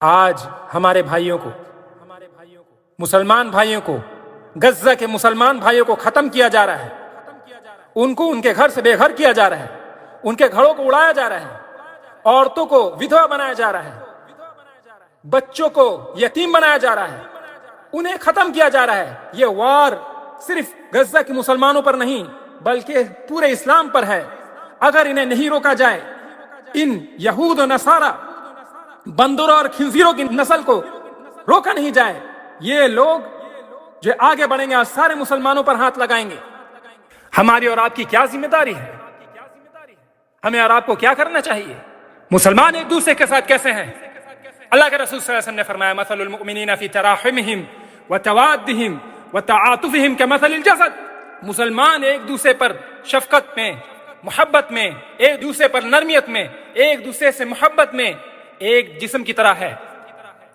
آج ہمارے بھائیوں کو، مسلمان بھائیوں کو، غزہ کے مسلمان بھائیوں کو ختم کیا جا رہا ہے، ان کو ان کے گھر سے بے گھر کیا جا رہا ہے، ان کے گھروں کو اڑایا جا رہا ہے، عورتوں کو ودھوا بنایا جا رہا ہے، بچوں کو یتیم بنایا جا رہا ہے، انہیں ختم کیا جا رہا ہے۔ یہ وار صرف غزہ کے مسلمانوں پر نہیں بلکہ پورے اسلام پر ہے۔ اگر انہیں نہیں روکا جائے، ان یہود و نصارہ بندروں اور خنزیروں کی نسل کو روکا نہیں جائے، یہ لوگ جو آگے بڑھیں گے اور سارے مسلمانوں پر ہاتھ لگائیں گے۔ ہماری اور آپ کی کیا ذمہ داری ہے؟ ہمیں اور آپ کو کیا کرنا چاہیے؟ مسلمان ایک دوسرے کے ساتھ کیسے ہیں؟ اللہ کے رسول صلی اللہ علیہ وسلم نے فرمایا مثل المؤمنین فی تراحمہم وتوادہم وتعاطفہم کمثل الجسد۔ مسلمان ایک دوسرے پر شفقت میں، محبت میں، ایک دوسرے پر نرمیت میں، ایک دوسرے سے محبت میں ایک جسم کی طرح ہے۔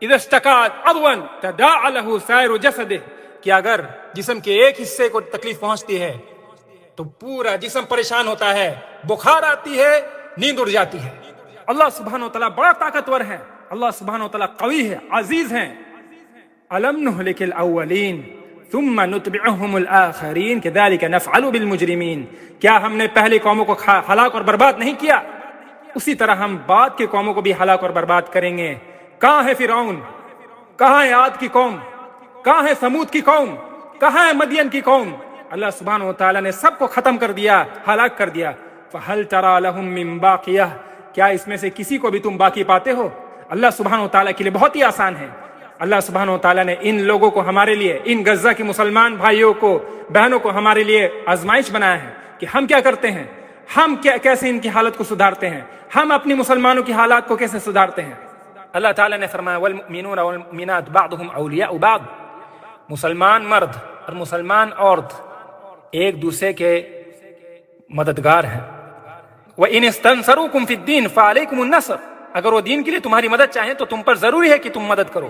اذا اشتکا عضوا تداعى له سائر جسده، کہ اگر جسم کے ایک حصے کو تکلیف پہنچتی ہے تو پورا جسم پریشان ہوتا ہے، بخار آتی ہے، نیند اڑ جاتی ہے۔ اللہ سبحانہ وتعالی بڑا طاقتور ہے، اللہ سبحانہ وتعالی قوی ہے، عزیز ہیں۔ أَلَمْ نُهْلِكِ الْأَوَّلِينَ ثُمَّ نُتْبِعُهُمُ الْآخَرِينَ كَذَلِكَ نَفْعَلُ بِالْمُجْرِمِينَ۔ کیا ہم نے پہلی قوموں کو ہلاک اور برباد نہیں کیا؟ اسی طرح ہم بعد کے قوموں کو بھی ہلاک اور برباد کریں گے۔ کہاں ہے فرعون؟ کہاں ہے عاد کی قوم؟ کہاں ہے سمود کی قوم؟ کہاں ہے مدین کی قوم؟ اللہ سبحانہ وتعالی نے سب کو ختم کر دیا، ہلاک کر دیا۔ فَهَلْ تَرَى لَهُم مِّن بَاقِيَةٍ، کیا اس میں سے کسی کو بھی تم باقی پاتے ہو؟ اللہ سبحانہ وتعالی کے لیے بہت ہی آسان ہے۔ اللہ سبحانہ وتعالی نے ان لوگوں کو ہمارے لیے، ان غزہ کے مسلمان بھائیوں کو، بہنوں کو ہمارے لیے آزمائش بنایا ہے کہ ہم کیا کرتے ہیں، ہم کیسے ان کی حالت کو سدھارتے ہیں، ہم اپنی مسلمانوں کی حالات کو کیسے سدھارتے ہیں۔ اللہ تعالیٰ نے فرمایا والمؤمنون والمؤمنات بعضهم اولیاء بعض، مسلمان مرد اور مسلمان عورت ایک دوسرے کے مددگار ہیں۔ وَإِنِ اسْتَنْصَرُوكُمْ فِي الدِّينِ فَعَلَيْكُمُ النَّصْرُ، اگر وہ دین کے لیے تمہاری مدد چاہیں تو تم پر ضروری ہے کہ تم مدد کرو۔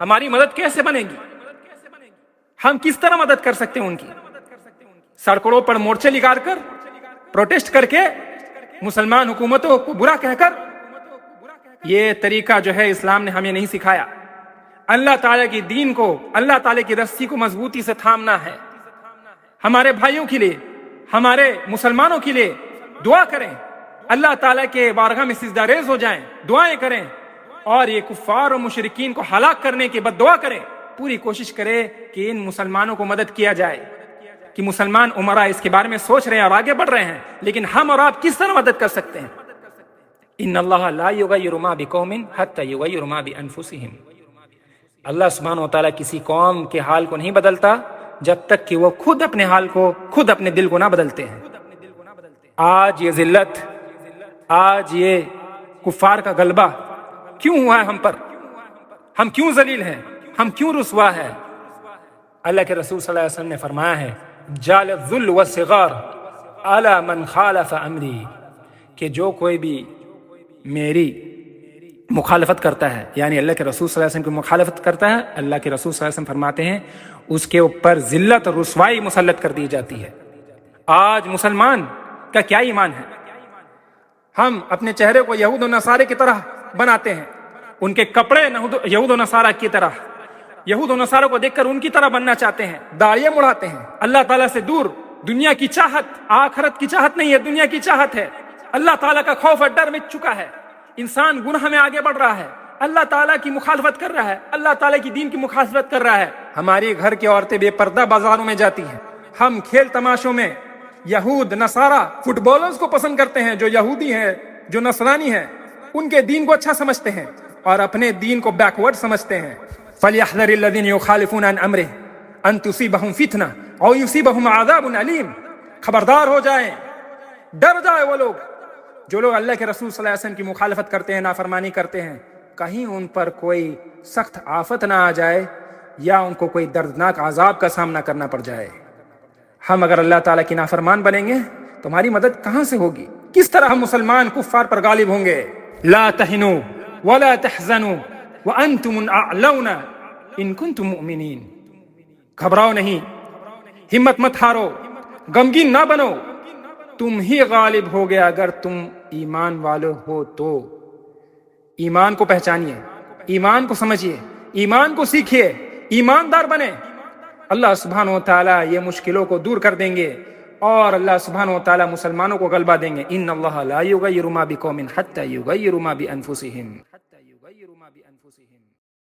ہماری مدد کیسے بنے گی؟ ہم کس طرح مدد کر سکتے ہیں ان کی؟ سڑکوں پر مورچے لگا کر، پروٹیسٹ کر کے، مسلمان حکومتوں کو برا کہہ کر؟ یہ طریقہ جو ہے اسلام نے ہمیں نہیں سکھایا۔ اللہ تعالیٰ کی دین کو، اللہ تعالیٰ کی رسی کو مضبوطی سے تھامنا ہے۔ ہمارے بھائیوں کے لیے، ہمارے مسلمانوں کے لیے دعا کریں، اللہ تعالیٰ کے بارگاہ میں سجدہ ریز ہو جائیں، دعائیں کریں، اور یہ کفار و مشرکین کو ہلاک کرنے کی بد دعا کریں۔ پوری کوشش کرے کہ ان مسلمانوں کو مدد کیا جائے، کہ مسلمان امراء اس کے بارے میں سوچ رہے ہیں اور آگے بڑھ رہے ہیں، لیکن ہم اور آپ کس طرح مدد کر سکتے ہیں؟ ان اللہ لا یغیر ما بقوم حتی یغیر ما بانفسہم، اللہ سبحانہ وتعالی کسی قوم کے حال کو نہیں بدلتا جب تک کہ وہ خود اپنے حال کو، خود اپنے دل کو نہ بدلتے ہیں۔ آج یہ ذلت، آج یہ کفار کا غلبہ کیوں ہوا ہے ہم پر؟ ہم کیوں ذلیل ہیں؟ ہم کیوں رسوا ہے؟ اللہ کے رسول صلی اللہ علیہ وسلم نے فرمایا ہے جال الذل والصغار علی من خالف امری، کہ جو کوئی بھی میری مخالفت کرتا ہے، یعنی اللہ کے رسول صلی اللہ علیہ وسلم کی مخالفت کرتا ہے، اللہ کے رسول صلی اللہ علیہ وسلم فرماتے ہیں اس کے اوپر ذلت اور رسوائی مسلط کر دی جاتی ہے۔ آج مسلمان کا کیا ایمان ہے؟ ہم اپنے چہرے کو یہود و نصارے کی طرح بناتے ہیں، ان کے کپڑے یہود و نصارہ کی طرح، یہود و نصارہ کو دیکھ کر ان کی طرح بننا چاہتے ہیں، داڑیاں مڑاتے ہیں۔ اللہ تعالیٰ سے دور، دنیا کی چاہت، آخرت کی چاہت نہیں ہے، دنیا کی چاہت ہے۔ اللہ تعالیٰ کا خوف اور ڈر مٹ چکا ہے، انسان گناہ میں آگے بڑھ رہا ہے، اللہ تعالیٰ کی مخالفت کر رہا ہے، اللہ تعالیٰ کی دین کی مخالفت کر رہا ہے۔ ہماری گھر کی عورتیں بے پردہ بازاروں میں جاتی ہیں، ہم کھیل تماشوں میں یہود نصارہ فٹ بالرز کو پسند کرتے ہیں، جو یہودی ہیں، جو نصرانی ہیں، ان کے دین کو اچھا سمجھتے ہیں اور اپنے دین کو بیکورڈ سمجھتے ہیں۔ فَلْيَحْذَرِ الَّذِينَ يُخَالِفُونَ عَنْ أَمْرِهِ أَن تُصِيبَهُمْ فِتْنَةٌ أَوْ يُصِيبَهُمْ عَذَابٌ أَلِيمٌ، خبردار ہو جائیں، ڈر جائے وہ لوگ جو لوگ اللہ کے رسول صلی اللہ علیہ وسلم کی مخالفت کرتے ہیں، نافرمانی کرتے ہیں، کہیں ان پر کوئی سخت آفت نہ آ جائے یا ان کو کوئی دردناک عذاب کا سامنا کرنا پڑ جائے۔ ہم اگر اللہ تعالیٰ کی نافرمان بنیں گے تو ہماری مدد کہاں سے ہوگی؟ کس طرح ہم مسلمان کفار پر غالب ہوں گے؟ لا تہنوا ولا تحزنوا وانتم الاعلون ان کنتم مؤمنین، گھبراؤ نہیں، ہمت مت ہارو، غمگین نہ بنو، تم ہی غالب ہوگے اگر تم ایمان والے ہو تو۔ ایمان کو پہچانیے، ایمان کو سمجھیے، ایمان کو سیکھیے، ایماندار بنے، اللہ سبحانہ و تعالیٰ یہ مشکلوں کو دور کر دیں گے اور اللہ سبحانہ و تعالیٰ مسلمانوں کو غلبہ دیں گے۔ ان اللہ لا یغیر ما بقوم حتی یغیروا ما بانفسہم۔